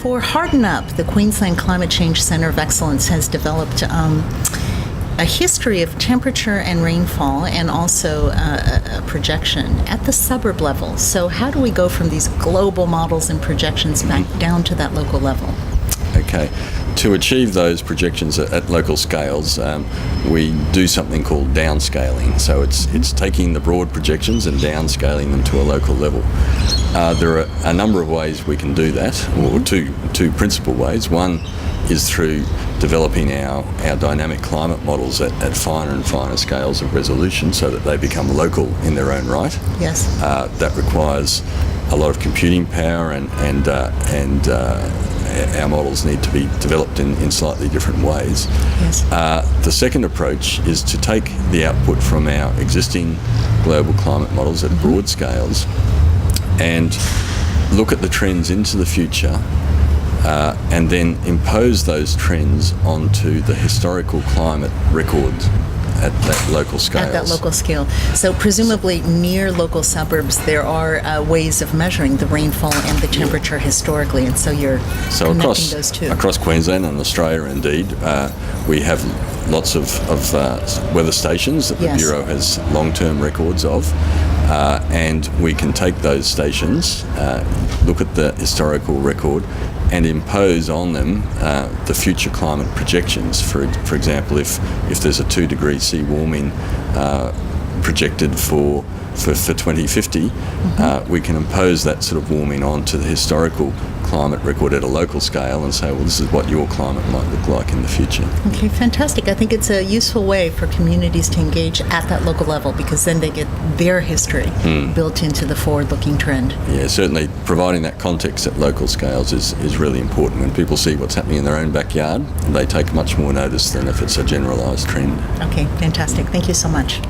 For Harden Up, the Queensland Climate Change Centre of Excellence has developed a history of temperature and rainfall, and also a projection at the suburb level. So how do we go from these global models and projections back down to that local level? Okay. To achieve those projections at local scales, we do something called downscaling. So it's taking the broad projections and downscaling them to a local level. There are a number of ways we can do that, or two principal ways. One is through developing our dynamic climate models at finer and finer scales of resolution so that they become local in their own right. Yes. That requires a lot of computing power, and our models need to be developed in slightly different ways. Yes. The second approach is to take the output from our existing global climate models at broad scales and look at the trends into the future, and then impose those trends onto the historical climate records at that local scale. At that local scale. So presumably near local suburbs, there are ways of measuring the rainfall and the temperature historically, and so you're connecting those two. Across Queensland and Australia, indeed, we have lots of weather stations that the Bureau has long-term records of, and we can take those stations, look at the historical record, and impose on them the future climate projections. For example, if there's a 2 degree C warming projected for 2050, we can impose that sort of warming onto the historical climate record at a local scale and say, well, this is what your climate might look like in the future. Okay, fantastic. I think it's a useful way for communities to engage at that local level, because then they get their history built into the forward-looking trend. Yeah, certainly providing that context at local scales is really important. When people see what's happening in their own backyard, they take much more notice than if it's a generalised trend. Okay, fantastic. Thank you so much.